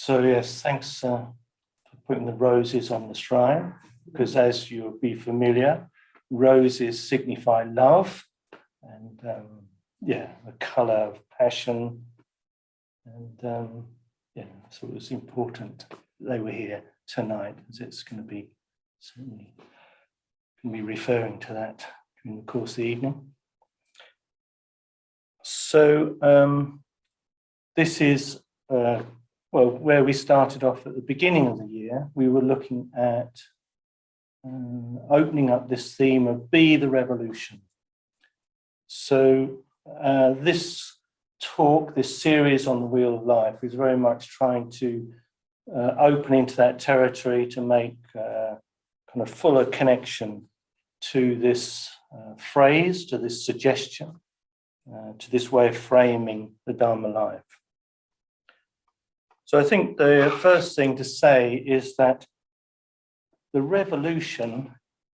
So yes, thanks for putting the roses on the shrine, because as you'll be familiar, roses signify love and the colour of passion. And so it was important they were here tonight, as it's going to be certainly going to be referring to that during the course of the evening. So this is where we started off at the beginning of the year. We were looking at opening up this theme of Be the Revolution. So this talk, this series on the Wheel of Life, is very much trying to open into that territory to make kind of fuller connection to this phrase, to this suggestion, to this way of framing the Dharma life. So I think the first thing to say is that the revolution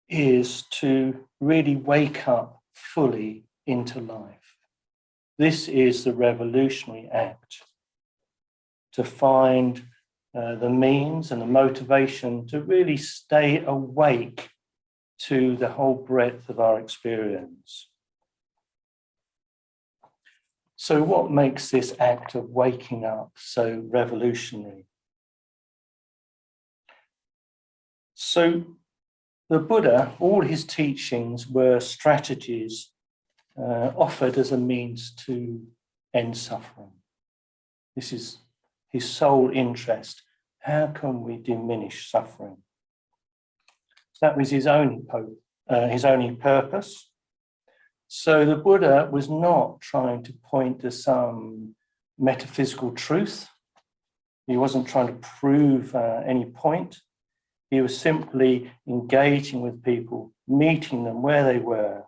is to really wake up fully into life. This is the revolutionary act, to find the means and the motivation to really stay awake to the whole breadth of our experience. So what makes this act of waking up so revolutionary? So the Buddha, all his teachings were strategies offered as a means to end suffering. This is his sole interest. How can we diminish suffering? That was his only purpose. So the Buddha was not trying to point to some metaphysical truth. He wasn't trying to prove any point. He was simply engaging with people, meeting them where they were,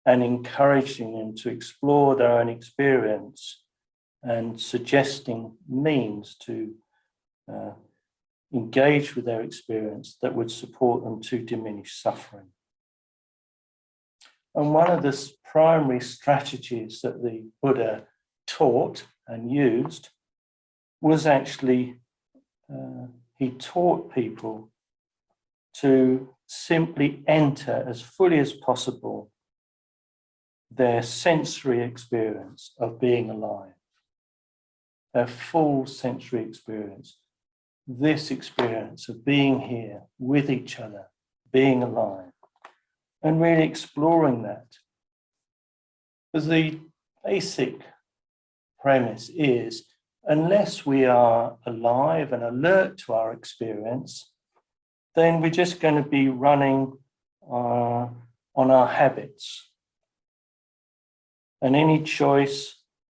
and encouraging them to explore their own experience and suggesting means to engage with their experience that would support them to diminish suffering. And one of the primary strategies that the Buddha taught and used was actually, he taught people to simply enter as fully as possible their sensory experience of being alive, their full sensory experience, this experience of being here with each other, being alive, and really exploring that. Because the basic premise is, unless we are alive and alert to our experience, then we're just going to be running on our habits. And any choice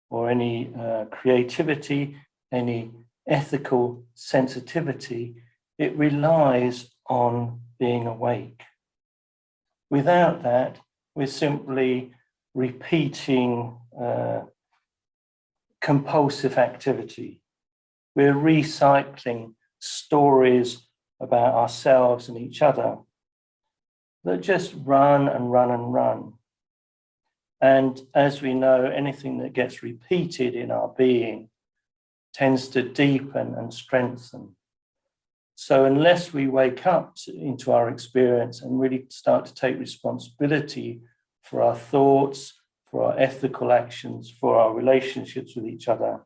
or any creativity, any ethical sensitivity, it relies on being awake. Without that, we're simply repeating compulsive activity. We're recycling stories about ourselves and each other that just run and run and run. And as we know, anything that gets repeated in our being tends to deepen and strengthen. So unless we wake up into our experience and really start to take responsibility for our thoughts, for our ethical actions, for our relationships with each other,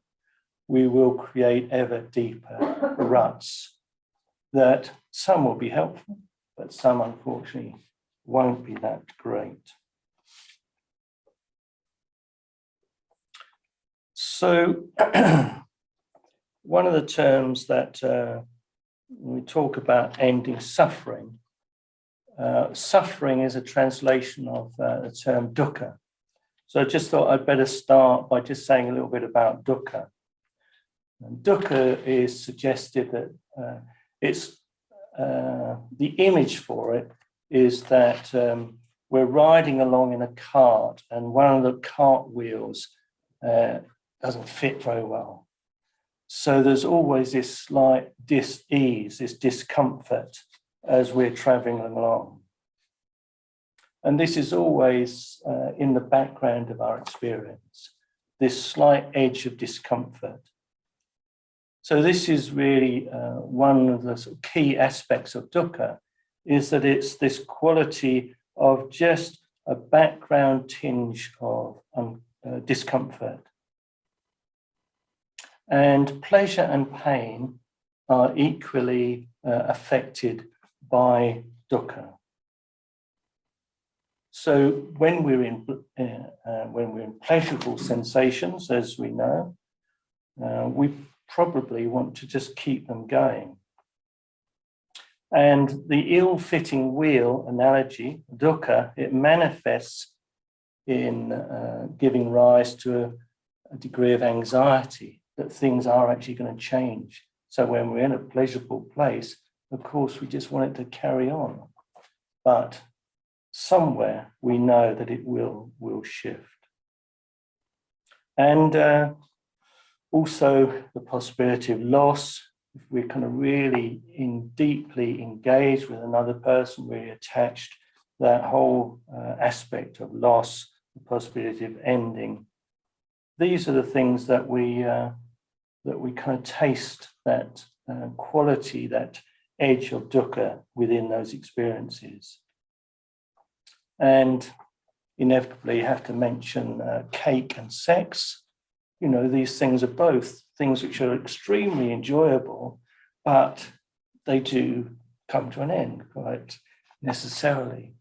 we will create ever deeper ruts that some will be helpful, but some unfortunately won't be that great. So one of the terms that when we talk about ending suffering, suffering is a translation of the term dukkha. So I just thought I'd better start by just saying a little bit about dukkha. And dukkha is suggested that it's the image for it is that we're riding along in a cart and one of the cart wheels doesn't fit very well. So there's always this slight dis-ease, this discomfort as we're traveling along. And this is always in the background of our experience, this slight edge of discomfort. So this is really one of the sort of key aspects of dukkha, is that it's this quality of just a background tinge of discomfort. And pleasure and pain are equally affected by dukkha. So when we're in pleasurable sensations, as we know, we probably want to just keep them going. And the ill-fitting wheel analogy, dukkha, it manifests in giving rise to a degree of anxiety that things are actually going to change. So when we're in a pleasurable place, of course, we just want it to carry on. But somewhere we know that it will shift. And also the possibility of loss. If we're kind of really deeply engaged with another person, really attached, that whole aspect of loss, the possibility of ending. These are the things that we kind of taste, that quality, that edge of dukkha within those experiences. And inevitably you have to mention cake and sex. You know, these things are both things which are extremely enjoyable, but they do come to an end quite necessarily.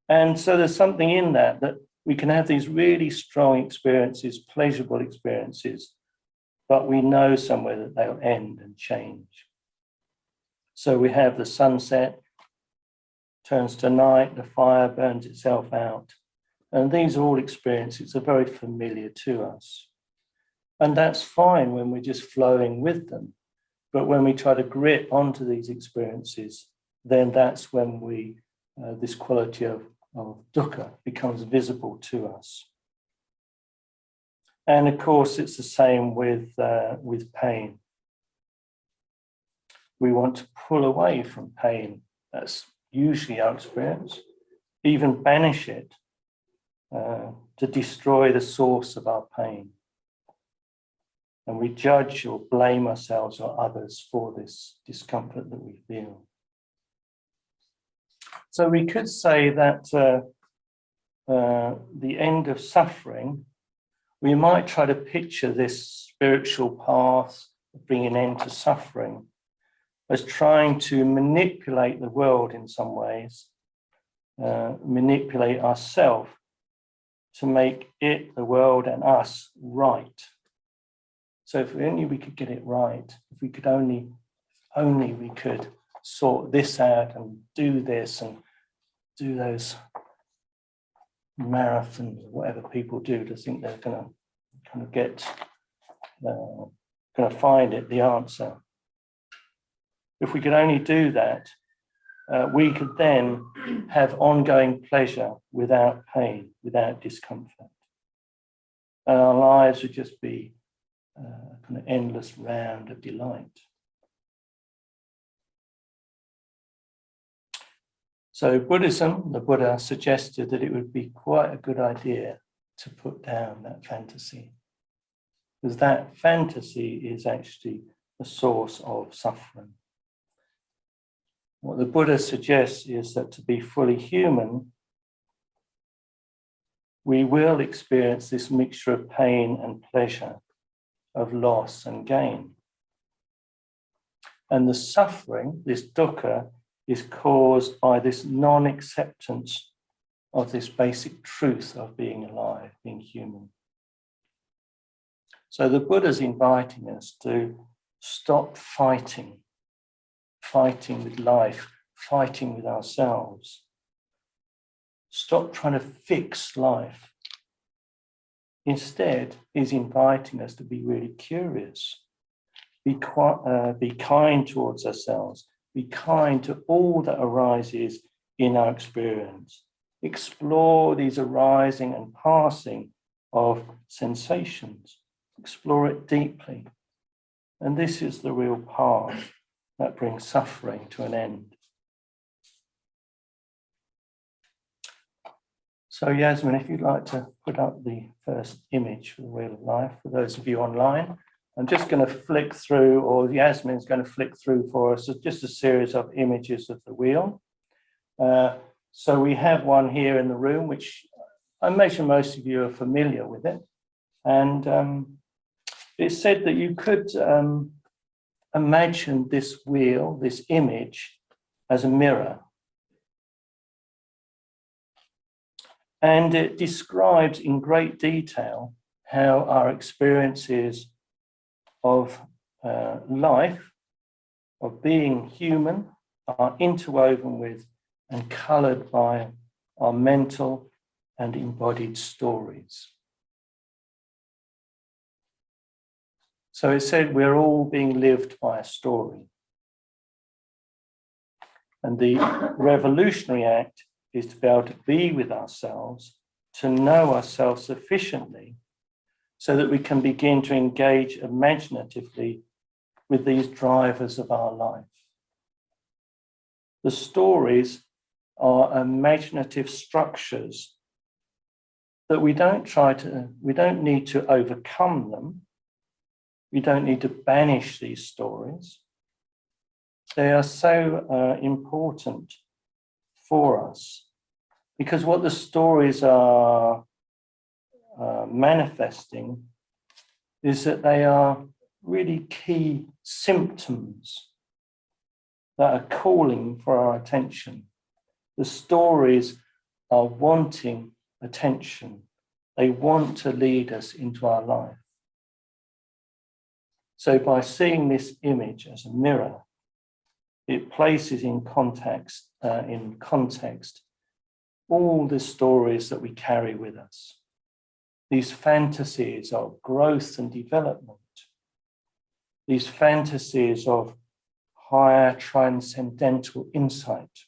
And so there's something in that we can have these really strong experiences, pleasurable experiences, but we know somewhere that they'll end and change. So we have the sunset, turns to night, the fire burns itself out. And these are all experiences that are very familiar to us. And that's fine when we're just flowing with them. But when we try to grip onto these experiences, then that's when this quality of dukkha becomes visible to us. And of course, it's the same with pain. We want to pull away from pain. That's usually our experience. Even banish it to destroy the source of our pain. And we judge or blame ourselves or others for this discomfort that we feel. So we could say that the end of suffering, we might try to picture this spiritual path of bringing an end to suffering as trying to manipulate the world in some ways, manipulate ourselves to make it, the world, and us right. So if only we could get it right, if we could only we could sort this out and do this and do those marathons, whatever people do to think they're going to kind of get, going to find it, the answer. If we could only do that, we could then have ongoing pleasure without pain, without discomfort. And our lives would just be a kind of endless round of delight. So Buddhism, the Buddha suggested that it would be quite a good idea to put down that fantasy, because that fantasy is actually the source of suffering. What the Buddha suggests is that to be fully human, we will experience this mixture of pain and pleasure, of loss and gain. And the suffering, this dukkha, is caused by this non-acceptance of this basic truth of being alive, being human. So the Buddha's inviting us to stop fighting with life, fighting with ourselves. Stop trying to fix life. Instead, he's inviting us to be really curious, be kind towards ourselves, be kind to all that arises in our experience. Explore these arising and passing of sensations. Explore it deeply. And this is the real path that brings suffering to an end. So Yasmin, if you'd like to put up the first image for the Wheel of Life, for those of you online, I'm just going to flick through, or Yasmin's going to flick through for us, just a series of images of the wheel. So we have one here in the room, which I imagine most of you are familiar with it. And it's said that you could imagine this wheel, this image, as a mirror. And it describes in great detail how our experiences of life, of being human, are interwoven with and coloured by our mental and embodied stories. So it said we're all being lived by a story. And the revolutionary act is to be able to be with ourselves, to know ourselves sufficiently so that we can begin to engage imaginatively with these drivers of our life. The stories are imaginative structures that we don't need to overcome them. We don't need to banish these stories. They are so important for us because what the stories are manifesting is that they are really key symptoms that are calling for our attention. The stories are wanting attention. They want to lead us into our life. So by seeing this image as a mirror, it places in context all the stories that we carry with us. These fantasies of growth and development, these fantasies of higher transcendental insight.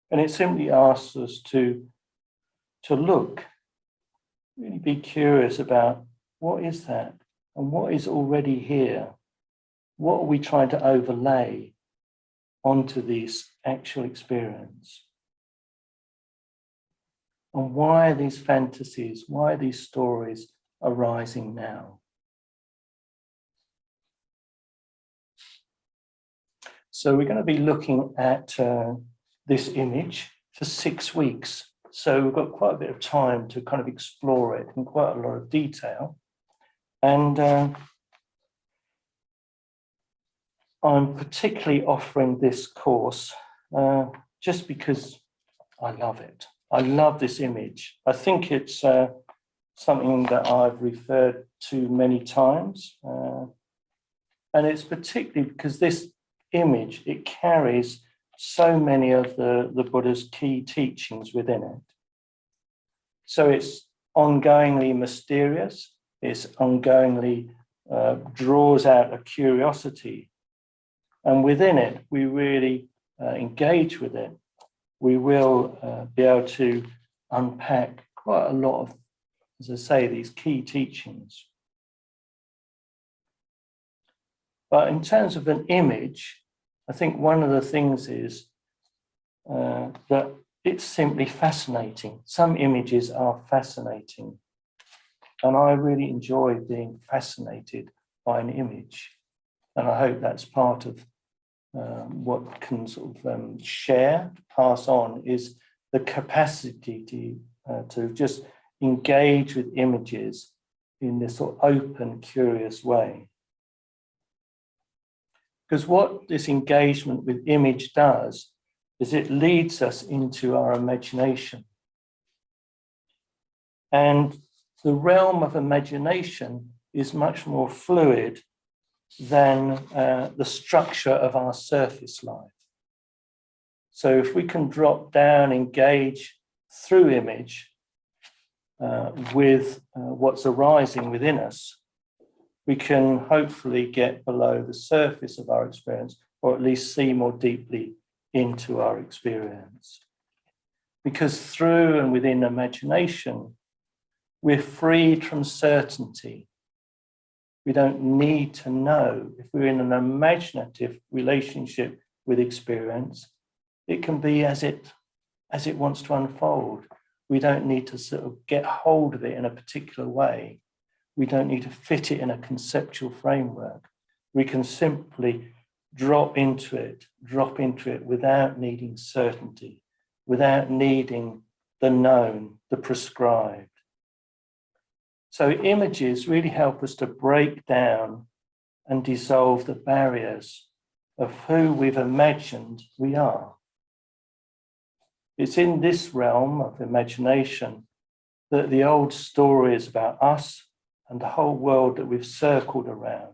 And it simply asks us to look, really be curious about what is that and what is already here. What are we trying to overlay onto this actual experience? And why are these fantasies, why are these stories arising now? So we're going to be looking at this image for 6 weeks. So we've got quite a bit of time to kind of explore it in quite a lot of detail. And I'm particularly offering this course just because I love it. I love this image. I think it's something that I've referred to many times. And it's particularly because this image, it carries so many of the Buddha's key teachings within it. So it's ongoingly mysterious. It's ongoingly draws out a curiosity. And within it, we really engage with it. We will be able to unpack quite a lot of, as I say, these key teachings. But in terms of an image, I think one of the things is that it's simply fascinating. Some images are fascinating. And I really enjoy being fascinated by an image. And I hope that's part of what can sort of share, pass on, is the capacity to just engage with images in this sort of open, curious way. Because what this engagement with image does is it leads us into our imagination. And the realm of imagination is much more fluid than the structure of our surface life. So if we can drop down, engage through image with what's arising within us, we can hopefully get below the surface of our experience, or at least see more deeply into our experience. Because through and within imagination, we're freed from certainty. We don't need to know. If we're in an imaginative relationship with experience, it can be as it wants to unfold. We don't need to sort of get hold of it in a particular way. We don't need to fit it in a conceptual framework. We can simply drop into it without needing certainty, without needing the known, the prescribed. So images really help us to break down and dissolve the barriers of who we've imagined we are. It's in this realm of imagination that the old stories about us and the whole world that we've circled around,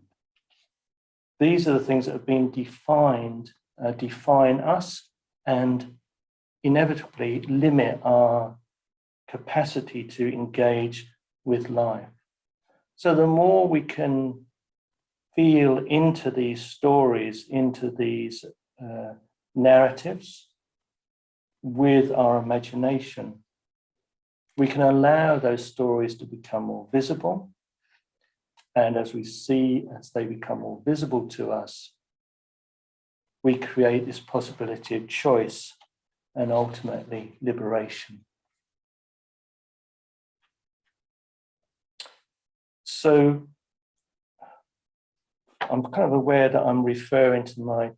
these are the things that have been define us and inevitably limit our capacity to engage with life. So the more we can feel into these stories, into these narratives with our imagination, we can allow those stories to become more visible. And as they become more visible to us, we create this possibility of choice and ultimately liberation. So I'm kind of aware that I'm referring to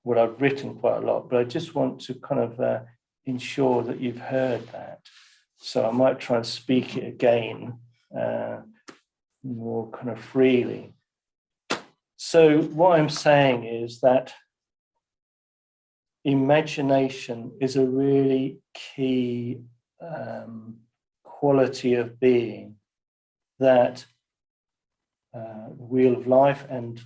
what I've written quite a lot, but I just want to kind of ensure that you've heard that. So I might try and speak it again more kind of freely. So what I'm saying is that imagination is a really key quality of being that the Wheel of Life and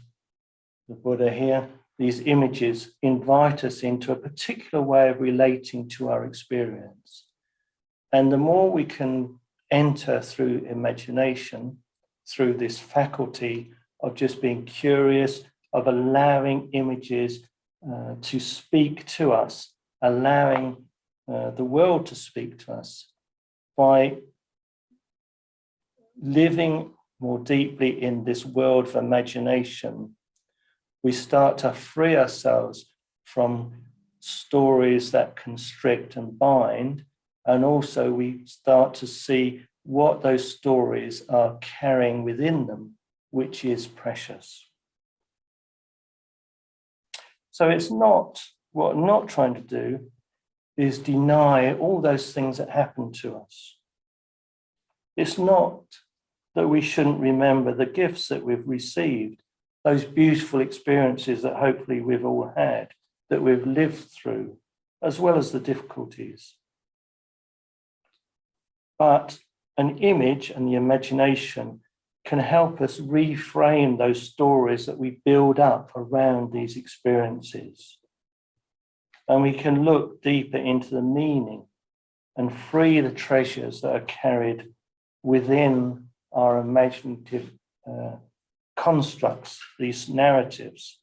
the Buddha here, these images invite us into a particular way of relating to our experience. And the more we can enter through imagination, through this faculty of just being curious, of allowing images to speak to us, allowing the world to speak to us, by living more deeply in this world of imagination, we start to free ourselves from stories that constrict and bind, and also we start to see what those stories are carrying within them, which is precious. So it's not, what I'm not trying to do is deny all those things that happen to us. It's not that we shouldn't remember the gifts that we've received, those beautiful experiences that hopefully we've all had, that we've lived through, as well as the difficulties. But an image and the imagination can help us reframe those stories that we build up around these experiences. And we can look deeper into the meaning and free the treasures that are carried within our imaginative constructs, these narratives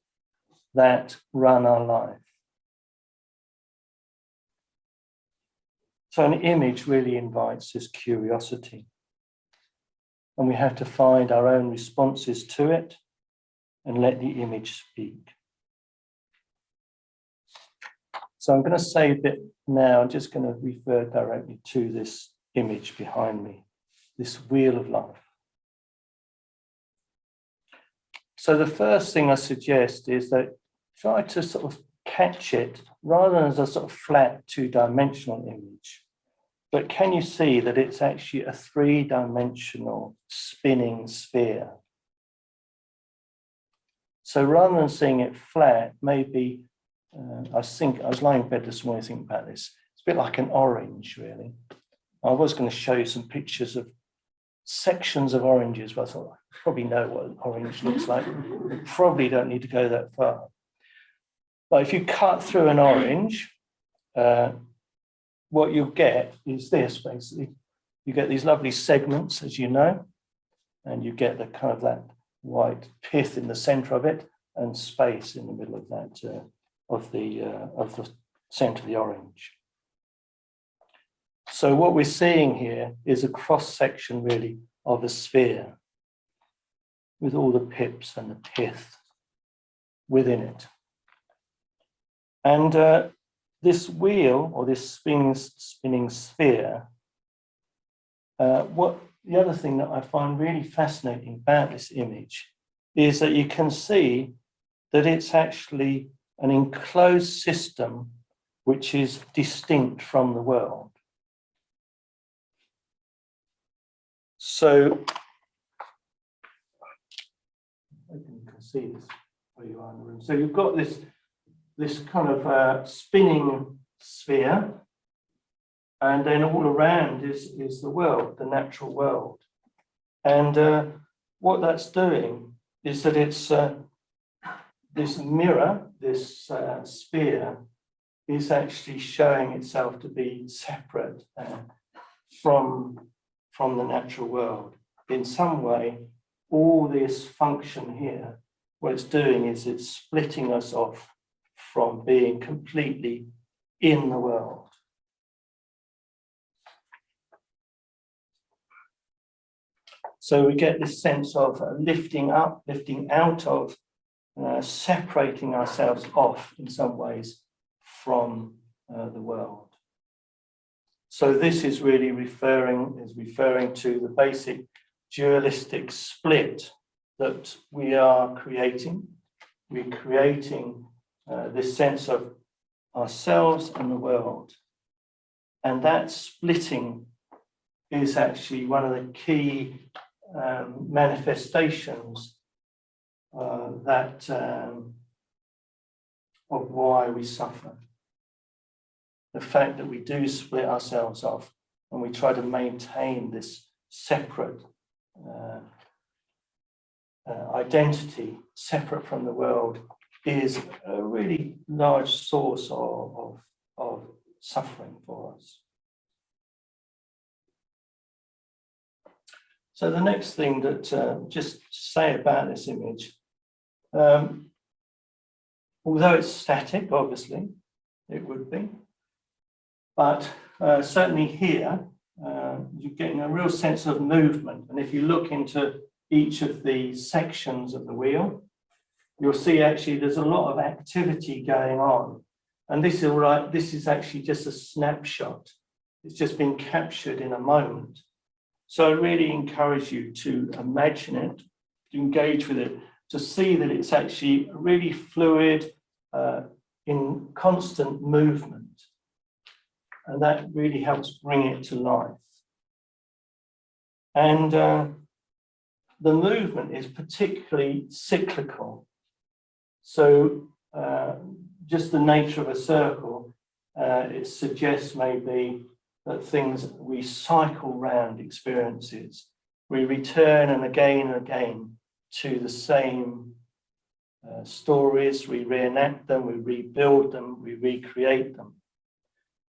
that run our life. So an image really invites this curiosity. And we have to find our own responses to it and let the image speak. So I'm going to say a bit now, I'm just going to refer directly to this image behind me, this wheel of life. So the first thing I suggest is that try to sort of catch it rather than as a sort of flat two-dimensional image. But can you see that it's actually a three-dimensional spinning sphere? So rather than seeing it flat, maybe, I was lying in bed this morning thinking about this. It's a bit like an orange, really. I was going to show you some pictures of sections of oranges, but I thought, I probably know what an orange looks like. We probably don't need to go that far. But if you cut through an orange, what you'll get is this, basically. You get these lovely segments, as you know, and you get the kind of that white pith in the center of it and space in the middle of that, of the center of the orange. So what we're seeing here is a cross-section, really, of a sphere with all the pips and the pith within it. And this wheel, or this spinning sphere, what the other thing that I find really fascinating about this image is that you can see that it's actually an enclosed system which is distinct from the world. So, I hope you can see this where you are in the room. So you've got this kind of spinning sphere, and then all around is the world, the natural world. And what that's doing is that it's this mirror, this sphere, is actually showing itself to be separate from the natural world. In some way, all this function here, what it's doing is it's splitting us off from being completely in the world. So we get this sense of lifting up, lifting out of, separating ourselves off in some ways from the world. So this is really referring to the basic dualistic split that we are creating. We're creating this sense of ourselves and the world. And that splitting is actually one of the key manifestations of why we suffer. The fact that we do split ourselves off and we try to maintain this separate identity, separate from the world, is a really large source of suffering for us. So the next thing that just to say about this image, although it's static, obviously, it would be, but certainly here, you're getting a real sense of movement. And if you look into each of the sections of the wheel, you'll see actually there's a lot of activity going on. And this is actually just a snapshot. It's just been captured in a moment. So I really encourage you to imagine it, to engage with it, to see that it's actually really fluid, in constant movement. And that really helps bring it to life. And the movement is particularly cyclical. So just the nature of a circle, it suggests maybe that we cycle round experiences. We return and again to the same stories, we reenact them, we rebuild them, we recreate them.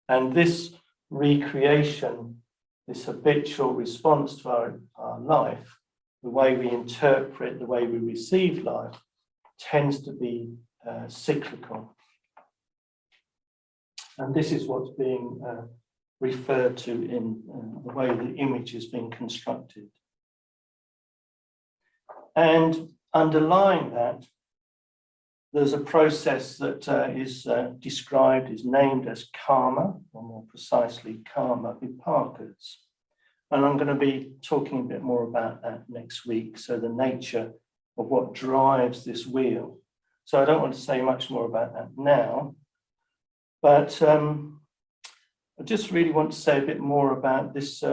And this recreation, this habitual response to our life, the way we interpret, the way we receive life, tends to be cyclical. And this is what's being referred to in the way the image is being constructed. And underlying that, there's a process that is described, is named as karma, or more precisely, karma vipakas. And I'm going to be talking a bit more about that next week. So the nature of what drives this wheel. So I don't want to say much more about that now, but I just really want to say a bit more about this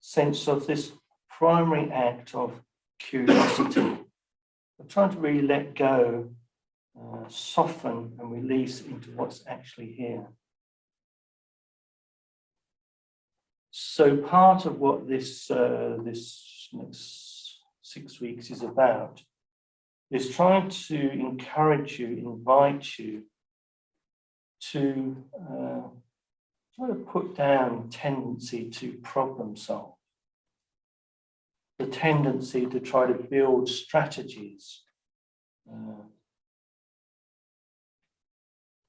sense of this primary act of curiosity, of trying to really let go, soften and release into what's actually here. So part of what this next 6 weeks is about is trying to encourage you, invite you to try to put down the tendency to problem solve, the tendency to try to build strategies,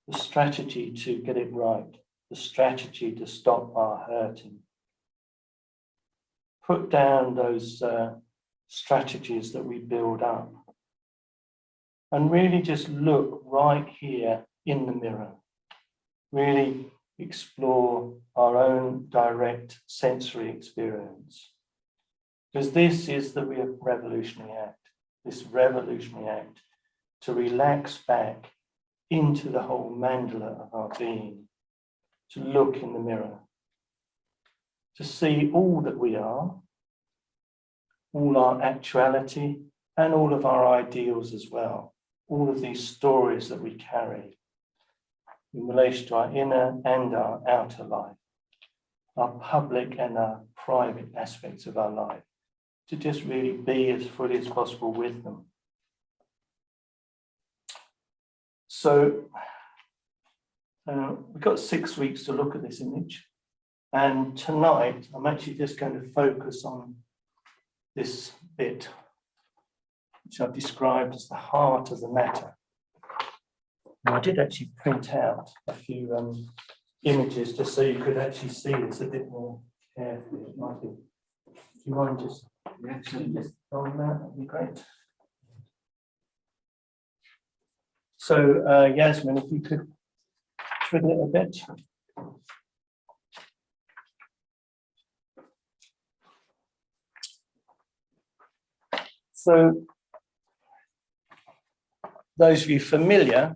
the strategy to get it right, the strategy to stop our hurting. Put down those strategies that we build up and really just look right here in the mirror. Really explore our own direct sensory experience. Because this is the revolutionary act, this revolutionary act to relax back into the whole mandala of our being, to look in the mirror, to see all that we are, all our actuality, and all of our ideals as well, all of these stories that we carry in relation to our inner and our outer life, our public and our private aspects of our life, to just really be as fully as possible with them. So we've got 6 weeks to look at this image, and tonight I'm actually just going to focus on this bit, which I've described as the heart of the matter. Now, I did actually print out a few images just so you could actually see this a bit more carefully. It might be, if you mind just on that, that'd be great. So, Yasmin, if you could twiddle it a bit. So, those of you familiar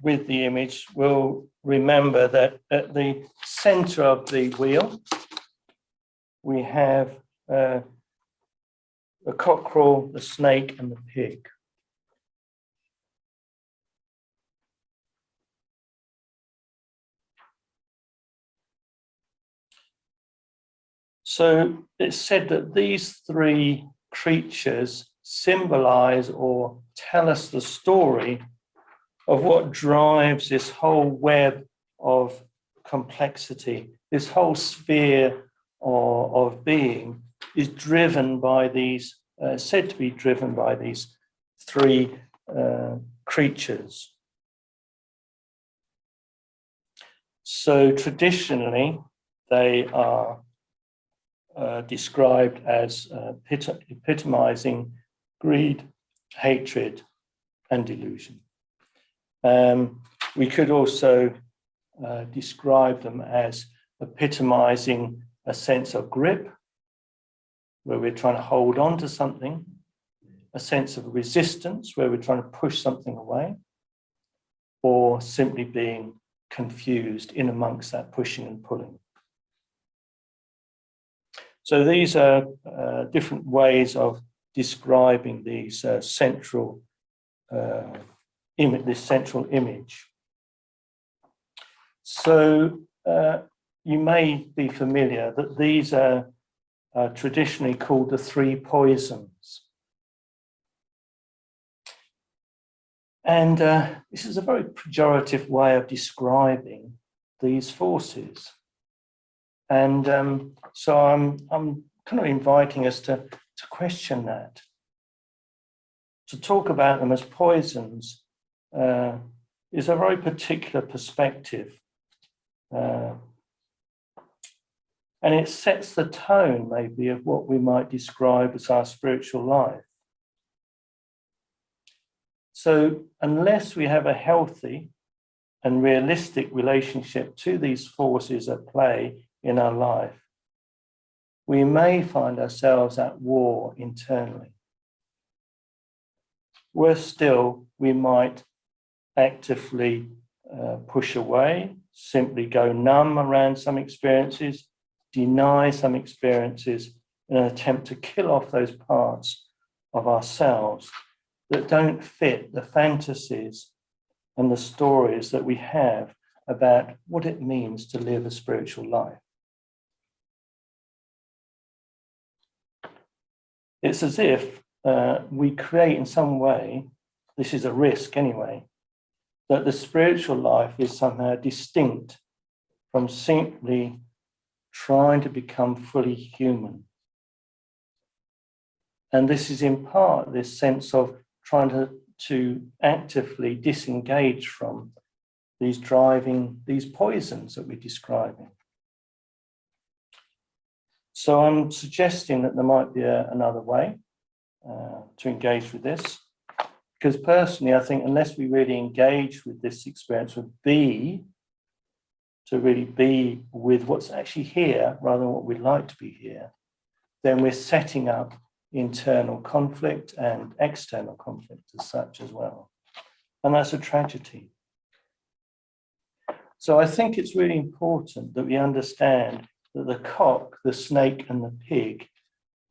with the image will remember that at the center of the wheel, we have the cockerel, the snake, and the pig. So it's said that these three creatures symbolize or tell us the story of what drives this whole web of complexity. This whole sphere of being is driven by these, said to be driven by these three creatures. So traditionally, they are described as epitomizing greed, hatred, and delusion. We could also describe them as epitomizing a sense of grip, where we're trying to hold on to something, a sense of resistance, where we're trying to push something away, or simply being confused in amongst that pushing and pulling. So these are different ways of describing these central this central image. So you may be familiar that these are traditionally called the three poisons. And this is a very pejorative way of describing these forces. And so I'm kind of inviting us to question that, to talk about them as poisons is a very particular perspective. And it sets the tone, maybe, of what we might describe as our spiritual life. So unless we have a healthy and realistic relationship to these forces at play in our life, we may find ourselves at war internally. Worse still, we might actively push away, simply go numb around some experiences, deny some experiences in an attempt to kill off those parts of ourselves that don't fit the fantasies and the stories that we have about what it means to live a spiritual life. It's as if we create in some way, this is a risk anyway, that the spiritual life is somehow distinct from simply trying to become fully human. And this is in part this sense of trying to actively disengage from these poisons that we're describing. So I'm suggesting that there might be another way to engage with this, because personally I think unless we really engage with this experience to really be with what's actually here rather than what we'd like to be here, then we're setting up internal conflict and external conflict as such as well. And that's a tragedy. So I think it's really important that we understand that the cock, the snake, and the pig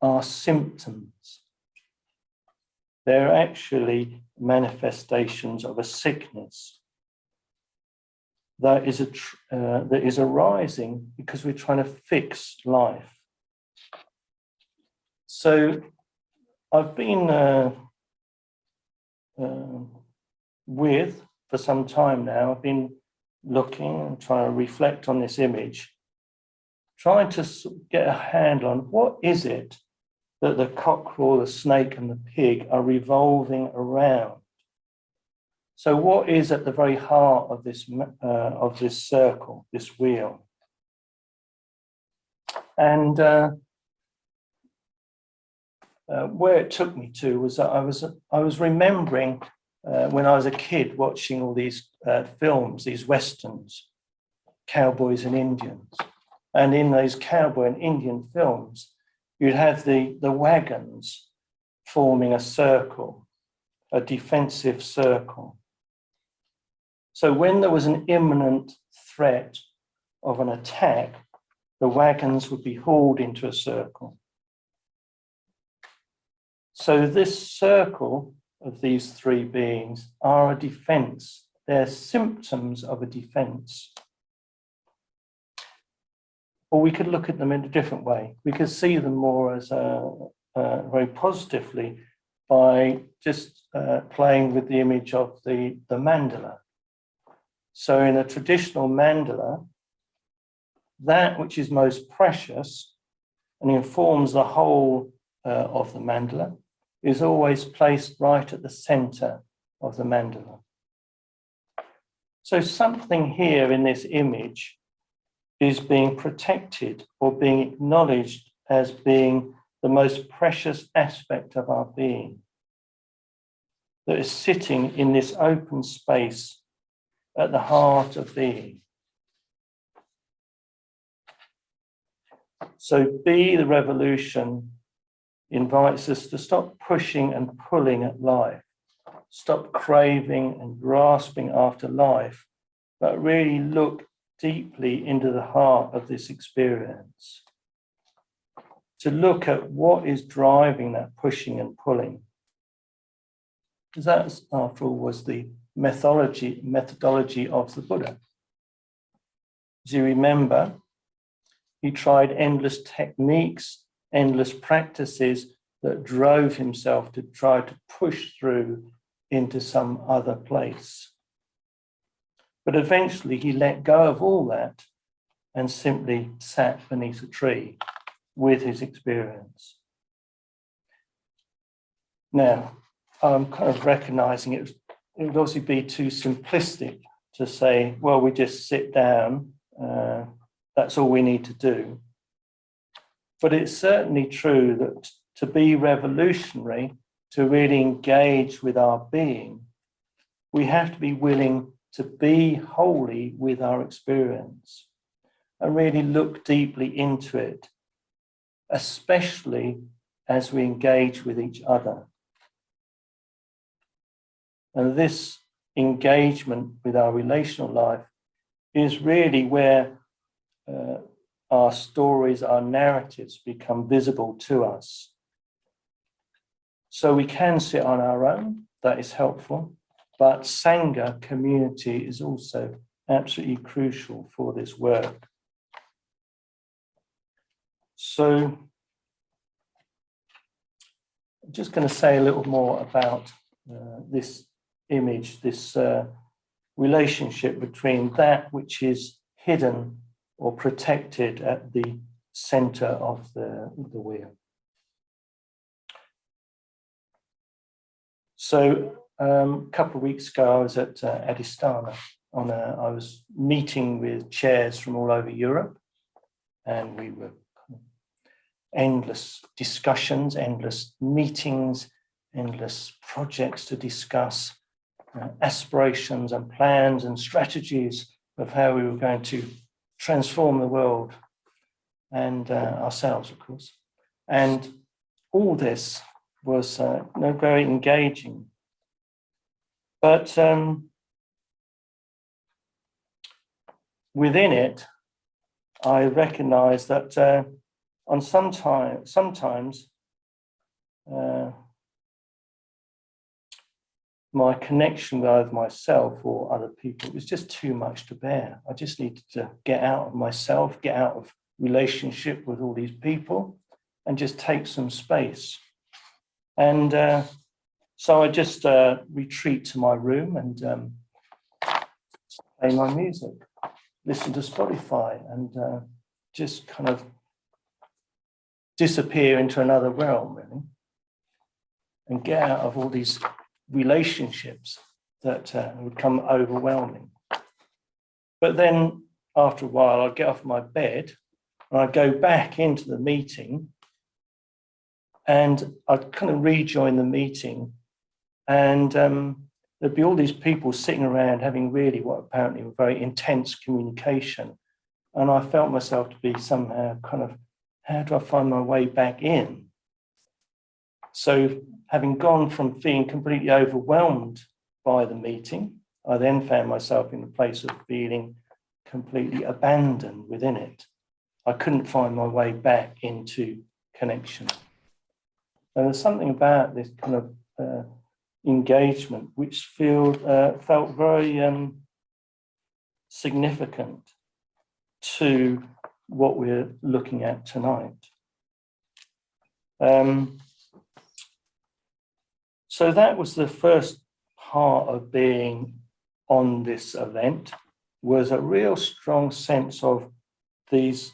are symptoms. They're actually manifestations of a sickness that is arising because we're trying to fix life. So I've been for some time now, I've been looking and trying to reflect on this image, trying to get a handle on what is it that the cockerel, the snake, and the pig are revolving around. So what is at the very heart of this circle, this wheel? And where it took me to was that I was remembering when I was a kid watching all these films, these westerns, cowboys and Indians. And in those cowboy and Indian films, you'd have the wagons forming a circle, a defensive circle. So when there was an imminent threat of an attack, the wagons would be hauled into a circle. So this circle of these three beings are a defense. They're symptoms of a defense. Or we could look at them in a different way. We could see them more as very positively by just playing with the image of the mandala. So in a traditional mandala, that which is most precious and informs the whole of the mandala is always placed right at the center of the mandala. So something here in this image is being protected or being acknowledged as being the most precious aspect of our being, that is sitting in this open space at the heart of being. So Be the Revolution invites us to stop pushing and pulling at life, stop craving and grasping after life, but really look deeply into the heart of this experience, to look at what is driving that pushing and pulling. Because that, after all, was the methodology of the Buddha. As you remember, he tried endless techniques, endless practices that drove himself to try to push through into some other place. But eventually he let go of all that and simply sat beneath a tree with his experience. Now, I'm kind of recognizing it would obviously be too simplistic to say, well, we just sit down, that's all we need to do. But it's certainly true that to be revolutionary, to really engage with our being, we have to be willing to be wholly with our experience and really look deeply into it, especially as we engage with each other. And this engagement with our relational life is really where our stories, our narratives become visible to us. So we can sit on our own, that is helpful, but Sangha, community, is also absolutely crucial for this work. So I'm just going to say a little more about this image, this relationship between that which is hidden or protected at the center of the wheel. So a couple of weeks ago, I was at Adhisthana. I was meeting with chairs from all over Europe, and we were endless discussions, endless meetings, endless projects to discuss, aspirations and plans and strategies of how we were going to transform the world and ourselves, of course. And all this was very engaging. But within it, I recognized that sometimes my connection with either myself or other people was just too much to bear. I just needed to get out of myself, get out of relationship with all these people, and just take some space. And so I just retreat to my room and play my music, listen to Spotify, and just kind of disappear into another realm, really, and get out of all these relationships that would come overwhelming. But then after a while, I'd get off my bed and I'd go back into the meeting, and I'd kind of rejoin the meeting, and there'd be all these people sitting around having really what apparently were very intense communication. And I felt myself to be somehow kind of, how do I find my way back in? So having gone from feeling completely overwhelmed by the meeting, I then found myself in a place of feeling completely abandoned within it. I couldn't find my way back into connection. And there's something about this kind of engagement which felt very significant to what we're looking at tonight. So that was the first part of being on this event, was a real strong sense of these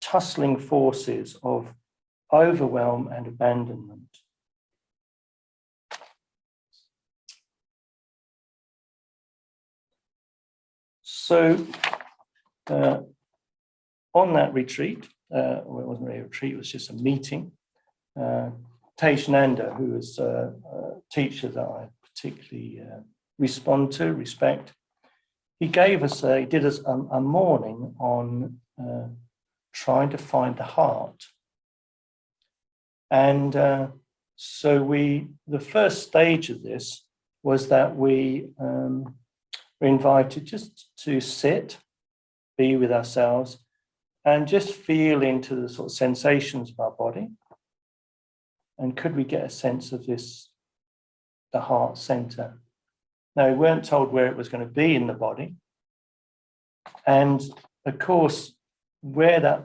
tussling forces of overwhelm and abandonment. So on that retreat, well, it wasn't really a retreat, it was just a meeting, Teishnanda, who was a teacher that I particularly respect, he did us a morning on trying to find the heart. And so the first stage of this was that we were invited just to sit, be with ourselves, and just feel into the sort of sensations of our body. And could we get a sense of this, the heart center? Now, we weren't told where it was going to be in the body. And of course, where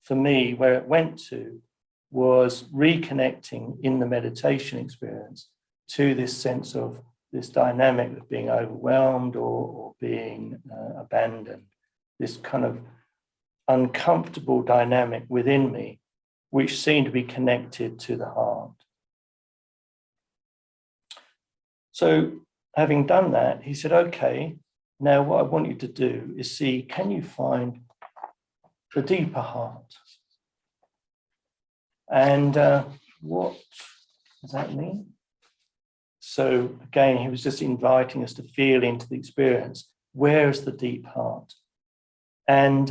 it went to was reconnecting in the meditation experience to this sense of this dynamic of being overwhelmed or being abandoned, this kind of uncomfortable dynamic within me, which seemed to be connected to the heart. So having done that, he said, okay, now what I want you to do is see, can you find the deeper heart? And what does that mean? So again, he was just inviting us to feel into the experience. Where is the deep heart? And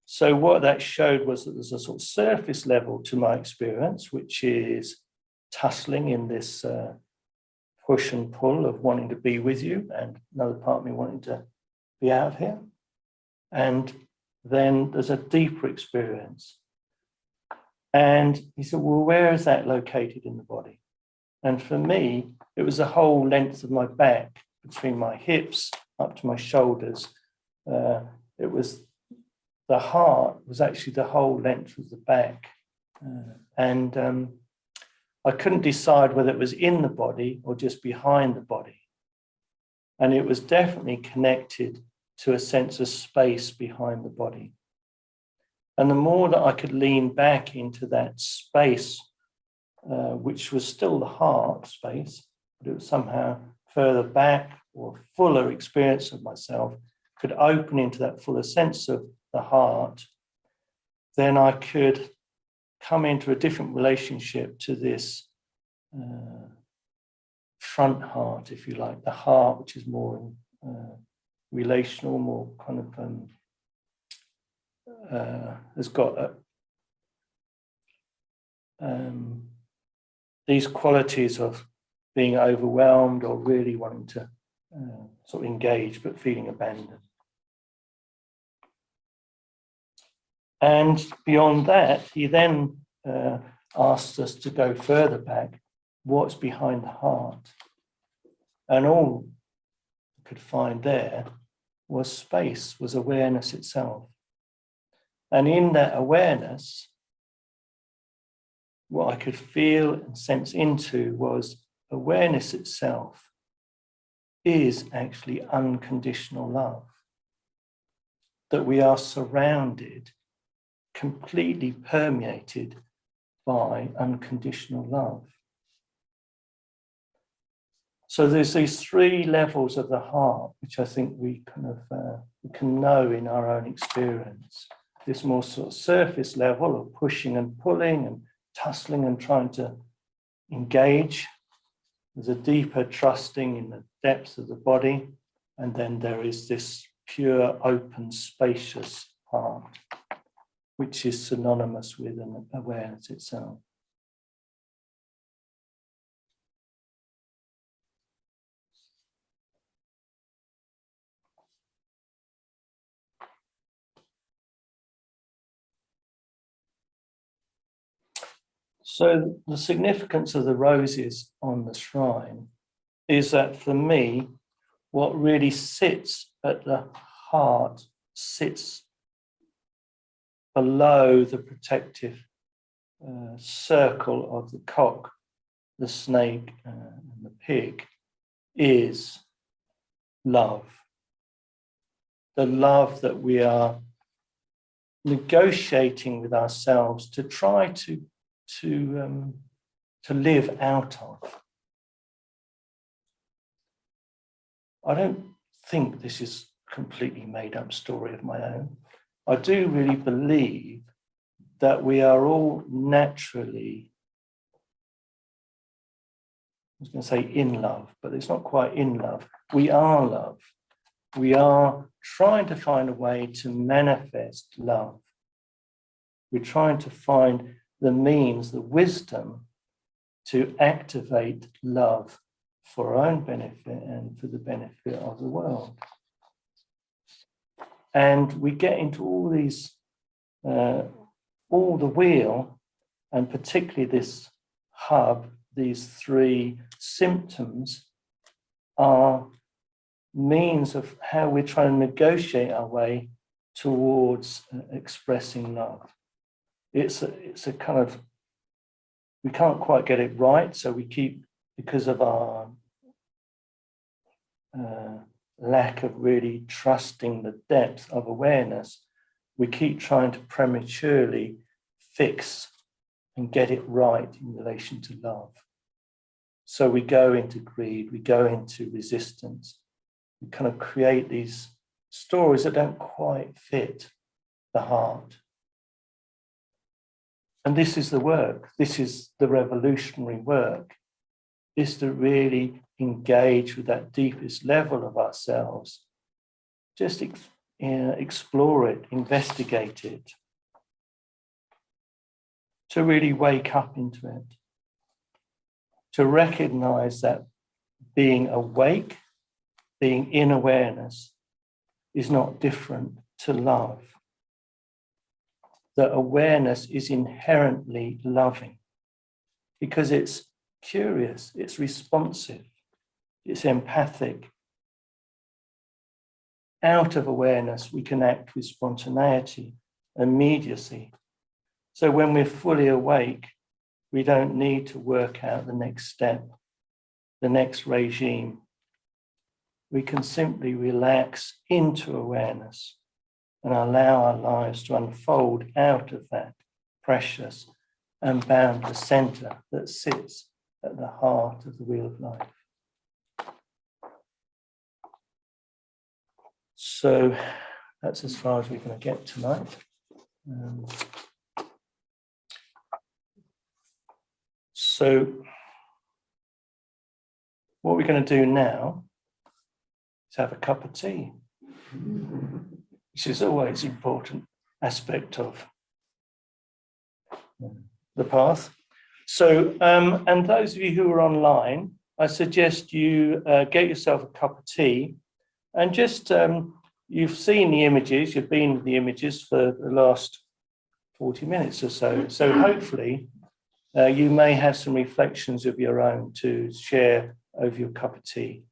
so what that showed was that there's a sort of surface level to my experience, which is tussling in this push and pull of wanting to be with you, and another part of me wanting to be out here. And then there's a deeper experience. And he said, well, where is that located in the body? And for me, it was the whole length of my back, between my hips up to my shoulders. It was the heart was actually the whole length of the back. And I couldn't decide whether it was in the body or just behind the body. And it was definitely connected to a sense of space behind the body. And the more that I could lean back into that space, which was still the heart space, but it was somehow further back, or fuller experience of myself, could open into that fuller sense of the heart, then I could come into a different relationship to this front heart, if you like, the heart which is more relational, more kind of has got these qualities of being overwhelmed or really wanting to sort of engage but feeling abandoned. And beyond that, he then asked us to go further back, what's behind the heart? And all we could find there was space, was awareness itself. And in that awareness, what I could feel and sense into was awareness itself is actually unconditional love. That we are surrounded, completely permeated by unconditional love. So there's these three levels of the heart, which I think we can know in our own experience. This more sort of surface level of pushing and pulling and tussling and trying to engage. There's a deeper trusting in the depths of the body. And then there is this pure, open, spacious heart, which is synonymous with an awareness itself. So the significance of the roses on the shrine is that for me, what really sits at the heart sits below the protective circle of the cock, the snake, and the pig, is love. The love that we are negotiating with ourselves to try to live out of. I don't think this is a completely made up story of my own. I do really believe that we are all naturally, I was going to say in love, but it's not quite in love. We are love. We are trying to find a way to manifest love. We're trying to find the means, the wisdom to activate love for our own benefit and for the benefit of the world. And we get into all these, all the wheel, and particularly this hub, these three symptoms are means of how we're trying to negotiate our way towards expressing love. It's a kind of, we can't quite get it right, so we keep, because of our lack of really trusting the depth of awareness, we keep trying to prematurely fix and get it right in relation to love. So we go into greed, we go into resistance, we kind of create these stories that don't quite fit the heart. And this is the work, this is the revolutionary work, is to really engage with that deepest level of ourselves. Just explore it, investigate it, to really wake up into it, to recognize that being awake, being in awareness, is not different to love. That awareness is inherently loving because it's curious, it's responsive, it's empathic. Out of awareness, we can act with spontaneity, immediacy. So when we're fully awake, we don't need to work out the next step, the next regime. We can simply relax into awareness and allow our lives to unfold out of that precious and boundless center that sits at the heart of the wheel of life. So that's as far as we're going to get tonight. So what we're going to do now is have a cup of tea, which is always an important aspect of the path. And those of you who are online, I suggest you get yourself a cup of tea and just, you've seen the images, you've been with the images for the last 40 minutes or so. So hopefully you may have some reflections of your own to share over your cup of tea.